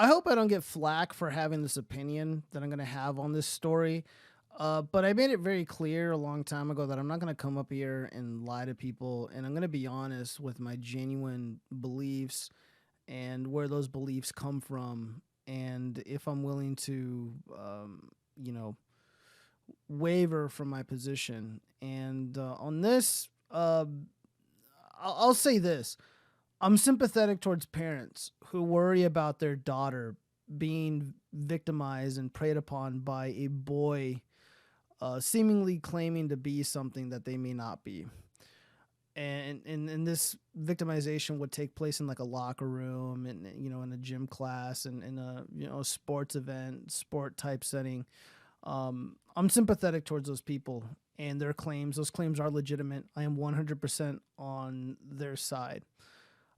I hope I don't get flack for having this opinion that I'm going to have on this story. But I made it very clear a long time ago that I'm not going to come up here and lie to people, and I'm going to be honest with my genuine beliefs and where those beliefs come from, and if I'm willing to, you know, waver from my position. And on this, I'll say this. I'm sympathetic towards parents who worry about their daughter being victimized and preyed upon by a boy seemingly claiming to be something that they may not be. And this victimization would take place in like a locker room and, you know, in a gym class and in a, you know, sports event, sport type setting. I'm sympathetic towards those people and their claims. Those claims are legitimate. I am 100% on their side.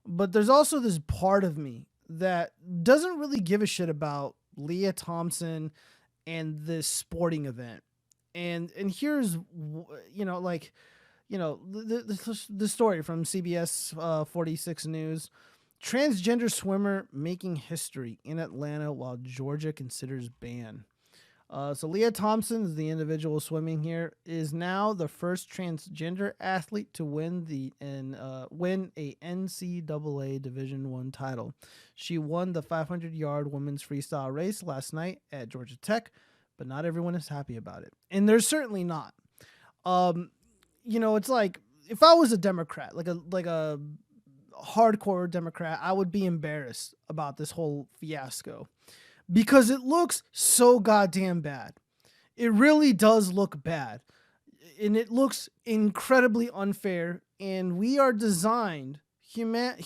But there's also this part of me that doesn't really give a shit about Lia Thompson and this sporting event. And here's, you know, like, you know, the story from CBS 46 News. Transgender swimmer making history in Atlanta while Georgia considers ban. So Lia Thompson is the individual swimming here, is now the first transgender athlete to win win a NCAA Division I title. She won the 500-yard women's freestyle race last night at Georgia Tech, but not everyone is happy about it, and they're certainly not. You know, it's like if I was a Democrat, like a hardcore Democrat, I would be embarrassed about this whole fiasco. Because it looks so goddamn bad. It really does look bad. And it looks incredibly unfair. And we are designed, human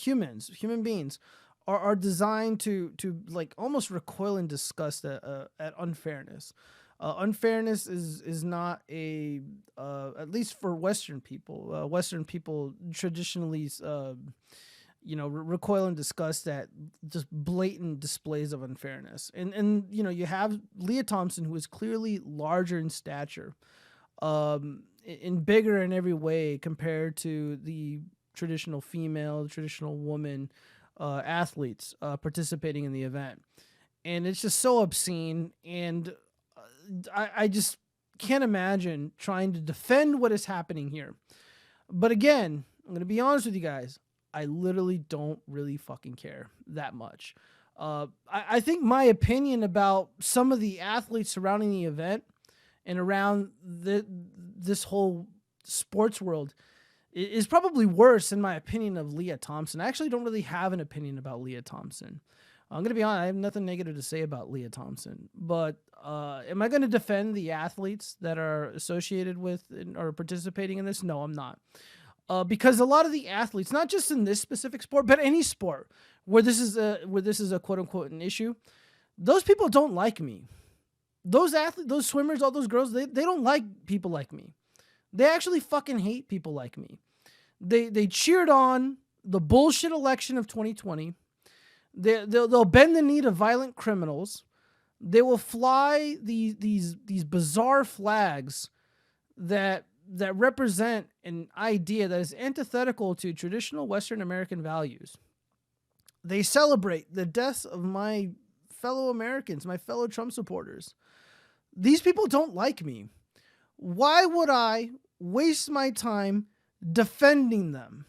beings, are designed to like almost recoil in disgust at unfairness. Unfairness is not a, at least for Western people. Western people traditionally you know, recoil in disgust at just blatant displays of unfairness. And you know, you have Lia Thompson, who is clearly larger in stature, and bigger in every way compared to the traditional woman athletes participating in the event. And it's just so obscene. And I just can't imagine trying to defend what is happening here. But again, I'm going to be honest with you guys. I literally don't really fucking care that much. I think my opinion about some of the athletes surrounding the event and around this whole sports world is probably worse in my opinion of Lia Thompson. I actually don't really have an opinion about Lia Thompson. I'm going to be honest, I have nothing negative to say about Lia Thompson. But am I going to defend the athletes that are associated with or participating in this? No, I'm not. Because a lot of the athletes, not just in this specific sport, but any sport where this is a quote unquote an issue, those people don't like me. Those athletes, those swimmers, all those girls, they don't like people like me. They actually fucking hate people like me. They cheered on the bullshit election of 2020. They'll bend the knee to violent criminals. They will fly these bizarre flags that represent an idea that is antithetical to traditional Western American values. They celebrate the deaths of my fellow Americans, my fellow Trump supporters. These people don't like me. Why would I waste my time defending them?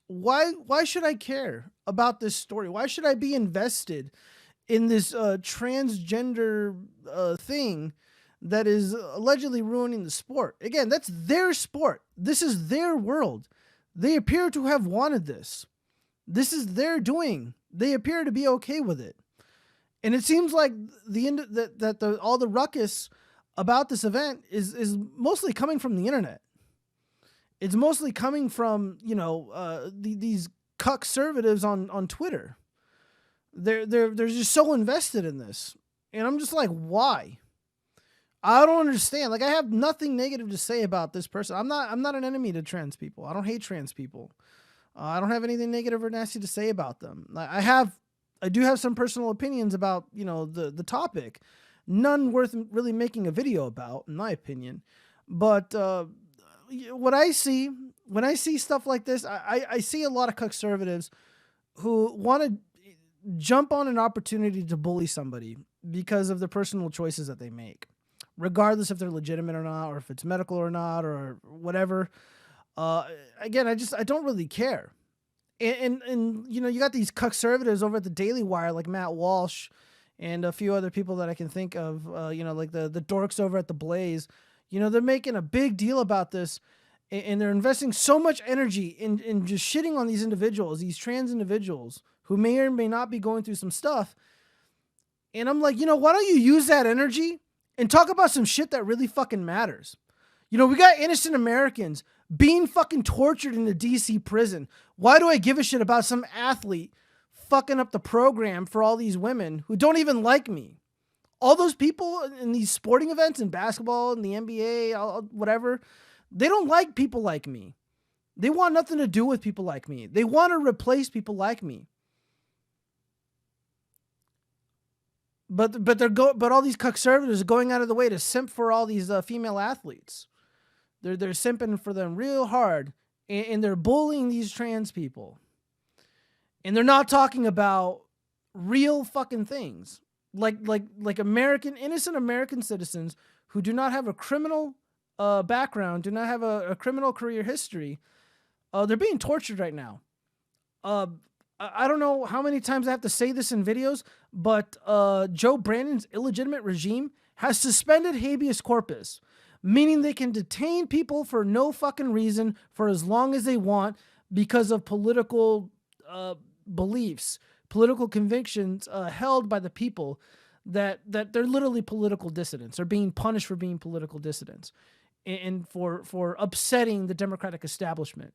Why should I care about this story? Why should I be invested in this transgender thing that is allegedly ruining the sport? Again, that's their sport. This is their world. They appear to have wanted this. This is their doing. They appear to be okay with it. And it seems like all the ruckus about this event is mostly coming from the internet. It's mostly coming from, you know, these cuck conservatives on Twitter. They're just so invested in this. And I'm just like, why? I don't understand. Like, I have nothing negative to say about this person. I'm not an enemy to trans people. I don't hate trans people. I don't have anything negative or nasty to say about them. I do have some personal opinions about, you know, the topic. None worth really making a video about, in my opinion. But when I see stuff like this, I see a lot of conservatives who want to jump on an opportunity to bully somebody because of the personal choices that they make, regardless if they're legitimate or not, or if it's medical or not, or whatever. Again, I don't really care. And you know, you got these conservatives over at the Daily Wire like Matt Walsh and a few other people that I can think of, you know, like the dorks over at the Blaze. You know, they're making a big deal about this, and they're investing so much energy in just shitting on these individuals, these trans individuals who may or may not be going through some stuff. And I'm like, you know, why don't you use that energy and talk about some shit that really fucking matters? You know, we got innocent Americans being fucking tortured in the DC prison. Why do I give a shit about some athlete fucking up the program for all these women who don't even like me? All those people in these sporting events in basketball and the NBA, whatever, they don't like people like me. They want nothing to do with people like me. They want to replace people like me. But all these conservatives are going out of the way to simp for all these female athletes. They're simping for them real hard, and they're bullying these trans people. And they're not talking about real fucking things. Like innocent American citizens who do not have a criminal background, do not have a criminal career history. They're being tortured right now. I don't know how many times I have to say this in videos, but Joe Brandon's illegitimate regime has suspended habeas corpus, meaning they can detain people for no fucking reason for as long as they want because of political beliefs, political convictions held by the people that they're literally political dissidents. They're being punished for being political dissidents and for upsetting the Democratic establishment.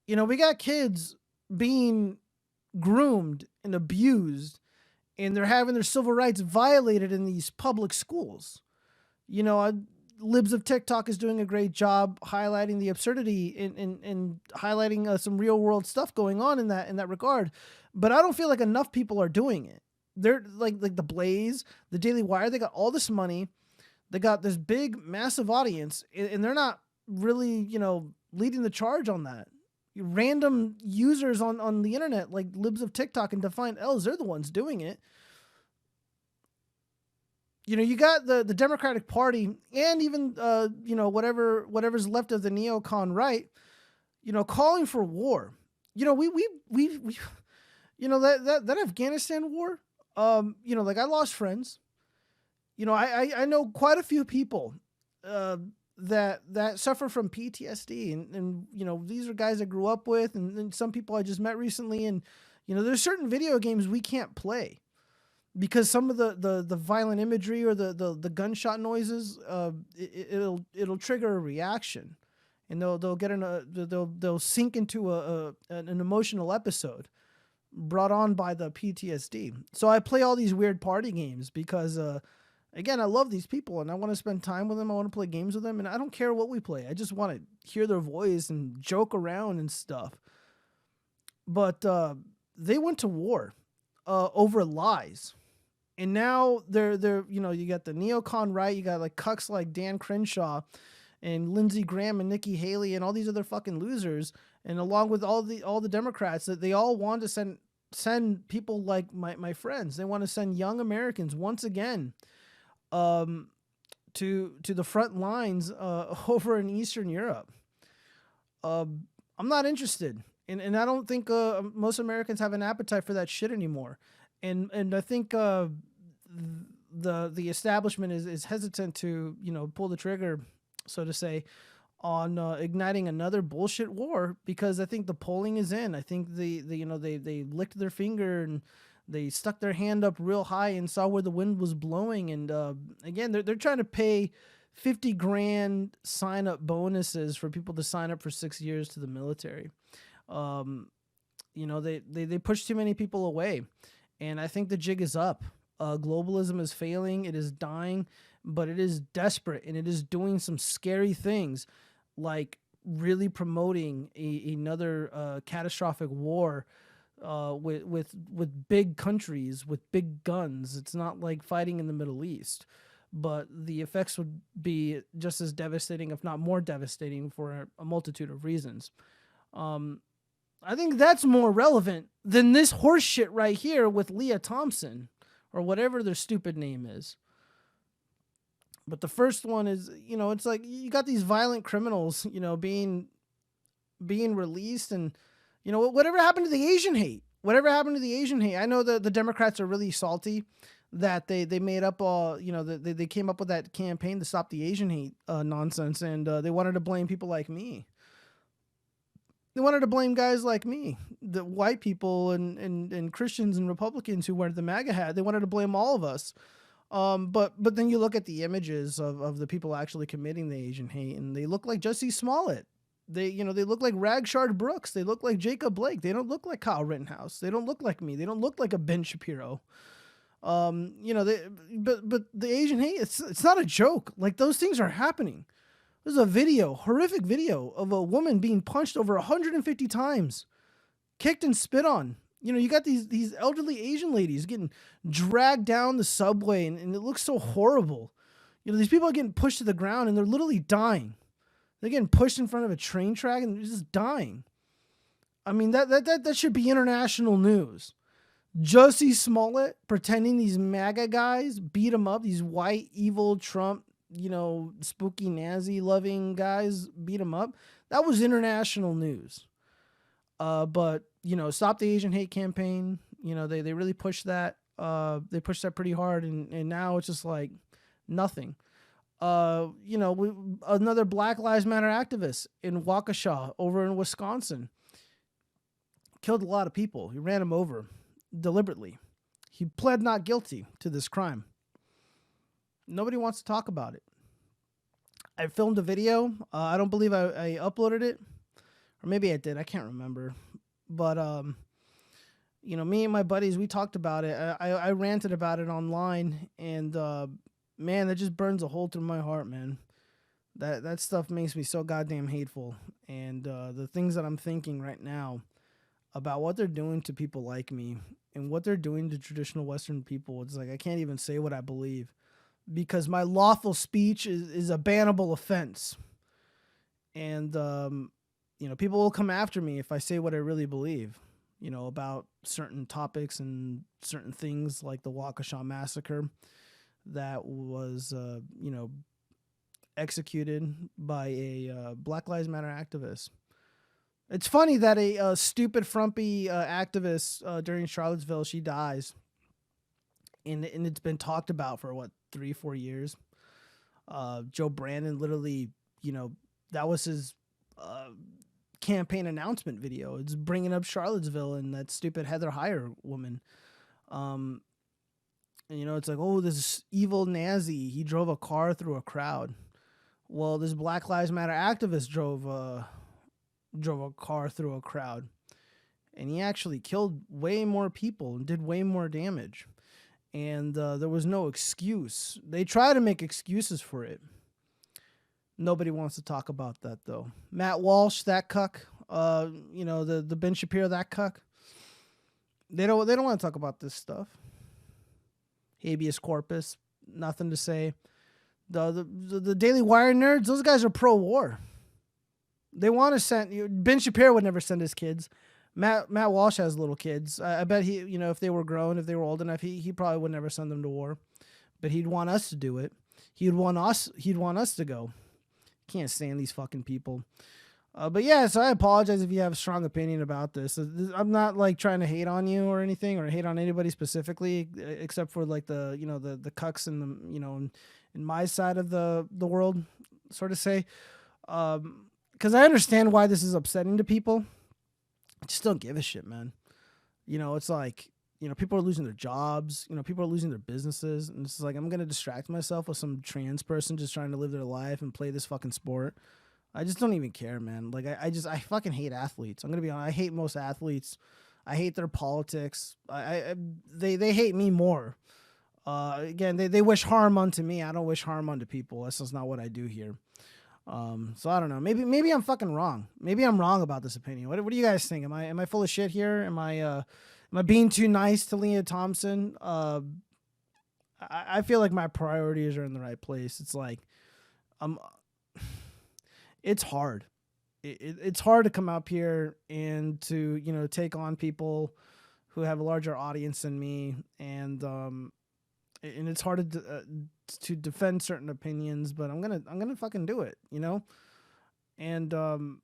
You know, we got kids being groomed and abused, and they're having their civil rights violated in these public schools. You know, Libs of TikTok is doing a great job highlighting the absurdity and highlighting some real world stuff going on in that regard. But I don't feel like enough people are doing it. They're like the Blaze, the Daily Wire. They got all this money. They got this big, massive audience, and they're not really, you know, leading the charge on that. Random users on the internet, like Libs of TikTok and Defiant L's, they're the ones doing it. You know, you got the Democratic Party and even, you know, whatever's left of the neocon right, you know, calling for war. You know, we you know, that Afghanistan war, you know, like I lost friends. You know, I know quite a few people that suffer from PTSD, and you know, these are guys I grew up with, and some people I just met recently, and you know, there's certain video games we can't play because some of the violent imagery or the gunshot noises, it'll trigger a reaction, and they'll get they'll sink into an emotional episode brought on by the PTSD. So I play all these weird party games because again, I love these people and I want to spend time with them. I want to play games with them, and I don't care what we play. I just want to hear their voice and joke around and stuff. But they went to war over lies. And now they're you know, you got the neocon right, you got like cucks like Dan Crenshaw and Lindsey Graham and Nikki Haley and all these other fucking losers, and along with all the Democrats, that they all want to send people like my friends. They want to send young Americans once again to the front lines over in Eastern Europe. I'm not interested, and I don't think most Americans have an appetite for that shit anymore. And I think the establishment is hesitant to, you know, pull the trigger, so to say, on igniting another bullshit war, because I think the polling is in. I think the you know, they licked their finger and they stuck their hand up real high and saw where the wind was blowing. And again, they're trying to pay $50,000 sign up bonuses for people to sign up for 6 years to the military. You know, they push too many people away, and I think the jig is up. Globalism is failing. It is dying, but it is desperate, and it is doing some scary things, like really promoting another catastrophic war with big countries with big guns. It's not like fighting in the Middle East, but the effects would be just as devastating, if not more devastating, for a multitude of reasons. I think that's more relevant than this horse shit right here with Lia Thompson or whatever their stupid name is. But the first one is, it's like you got these violent criminals, being released, and whatever happened to the Asian hate? Whatever happened to the Asian hate? I know the Democrats are really salty that they made up all, they came up with that campaign to stop the Asian hate nonsense, and they wanted to blame people like me. They wanted to blame guys like me, the white people and Christians and Republicans who wear the MAGA hat. They wanted to blame all of us. But then you look at the images of the people actually committing the Asian hate, and they look like Jussie Smollett. They look like Ragshard Brooks. They look like Jacob Blake. They don't look like Kyle Rittenhouse. They don't look like me. They don't look like a Ben Shapiro. But the Asian hate, it's not a joke. Like, those things are happening. There's a video, horrific video of a woman being punched over 150 times, kicked and spit on. You got these elderly Asian ladies getting dragged down the subway, and it looks so horrible. These people are getting pushed to the ground, and they're literally dying. They're getting pushed in front of a train track, and they're just dying. I mean, that should be international news. Jussie Smollett pretending these MAGA guys beat him up, these white, evil Trump, spooky Nazi loving guys beat him up. That was international news. But Stop the Asian Hate campaign, they really pushed that. They pushed that pretty hard, and now it's just like nothing. Another Black Lives Matter activist in Waukesha over in Wisconsin killed a lot of people. He ran them over deliberately. He pled not guilty to this crime. Nobody wants to talk about it. I filmed a video. I don't believe I uploaded it, or maybe I did. I can't remember. But me and my buddies, we talked about it. I ranted about it online, and man, that just burns a hole through my heart, man. That stuff makes me so goddamn hateful. And the things that I'm thinking right now about what they're doing to people like me and what they're doing to traditional Western people, it's like I can't even say what I believe, because my lawful speech is a bannable offense. And people will come after me if I say what I really believe, about certain topics and certain things, like the Waukesha massacre that was, executed by a Black Lives Matter activist. It's funny that a stupid, frumpy activist during Charlottesville, she dies. And it's been talked about for, 3-4 years. Joe Brandon literally, that was his campaign announcement video. It's bringing up Charlottesville and that stupid Heather Heyer woman. And, it's like, oh, this evil Nazi, he drove a car through a crowd. Well, this Black Lives Matter activist drove a car through a crowd, and he actually killed way more people and did way more damage. And there was no excuse. They try to make excuses for it. Nobody wants to talk about that, though. Matt Walsh, that cuck. The Ben Shapiro, that cuck. They don't want to talk about this stuff. Habeas corpus, nothing to say. The Daily Wire nerds, those guys are pro-war. They want to send. Ben Shapiro would never send his kids. Matt Walsh has little kids. I bet he, if they were grown, if they were old enough, he probably would never send them to war. But he'd want us to do it. He'd want us to go. Can't stand these fucking people. But yeah, so I apologize if you have a strong opinion about this. I'm not like trying to hate on you or anything, or hate on anybody specifically, except for like the cucks and the in my side of the world, sort of say. Because I understand why this is upsetting to people. I just don't give a shit, man. It's like, people are losing their jobs. People are losing their businesses. And it's like, I'm going to distract myself with some trans person just trying to live their life and play this fucking sport. I just don't even care, man. Like, I fucking hate athletes. I'm going to be honest. I hate most athletes. I hate their politics. They hate me more. Again, they wish harm unto me. I don't wish harm unto people. That's just not what I do here. So I don't know. Maybe I'm fucking wrong. Maybe I'm wrong about this opinion. What do you guys think? Am I full of shit here? Am I being too nice to Lia Thompson? I feel like my priorities are in the right place. It's like, it's hard. it's hard to come up here and to, you know, take on people who have a larger audience than me, and it's hard to defend certain opinions, but I'm gonna fucking do it, you know, and I'm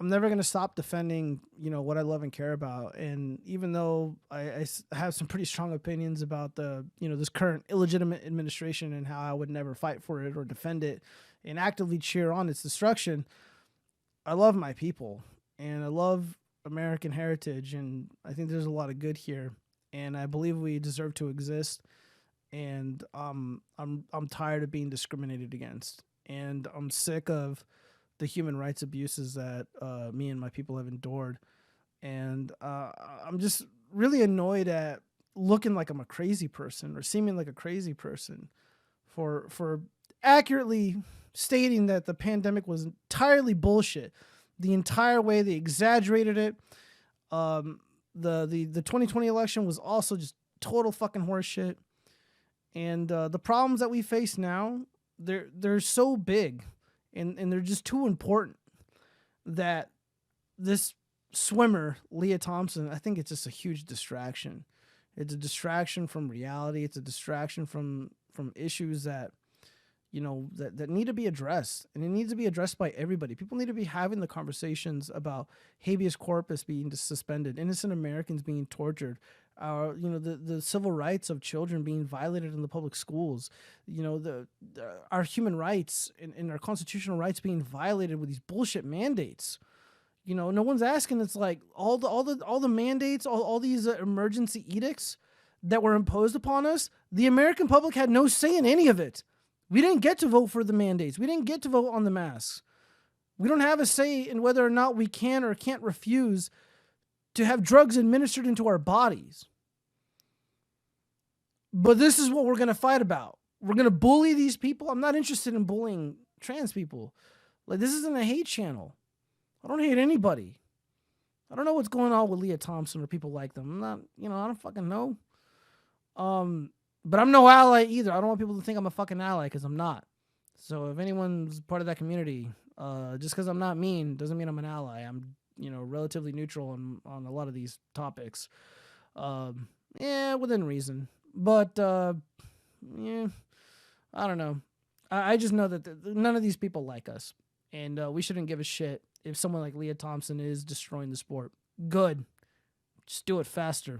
never gonna stop defending, you know, what I love and care about. And even though I have some pretty strong opinions about the, you know, this current illegitimate administration and how I would never fight for it or defend it and actively cheer on its destruction, I love my people and I love American heritage, and I think there's a lot of good here, and I believe we deserve to exist. And I'm tired of being discriminated against, and I'm sick of the human rights abuses that me and my people have endured. And I'm just really annoyed at looking like I'm a crazy person or seeming like a crazy person for accurately stating that the pandemic was entirely bullshit. The entire way they exaggerated it. The 2020 election was also just total fucking horseshit. And the problems that we face now, they're so big, and they're just too important that this swimmer, Lia Thompson, I think it's just a huge distraction. It's a distraction from reality. It's a distraction from issues that, you know, that need to be addressed, and it needs to be addressed by everybody. People need to be having the conversations about habeas corpus being suspended, innocent Americans being tortured, you know, the civil rights of children being violated in the public schools, you know, our human rights and our constitutional rights being violated with these bullshit mandates. You know, no one's asking. It's like all the mandates, all these emergency edicts that were imposed upon us. The American public had no say in any of it. We didn't get to vote for the mandates. We didn't get to vote on the masks. We don't have a say in whether or not we can or can't refuse to have drugs administered into our bodies. But this is what we're going to fight about. We're going to bully these people. I'm not interested in bullying trans people. Like, this isn't a hate channel. I don't hate anybody. I don't know what's going on with Lia Thompson or people like them. I'm not, you know, I don't fucking know. But I'm no ally either. I don't want people to think I'm a fucking ally, because I'm not. So if anyone's part of that community, just because I'm not mean doesn't mean I'm an ally. I'm, you know, relatively neutral on a lot of these topics. Within reason. But, yeah, I don't know. I just know that none of these people like us. And we shouldn't give a shit if someone like Lia Thompson is destroying the sport. Good. Just do it faster.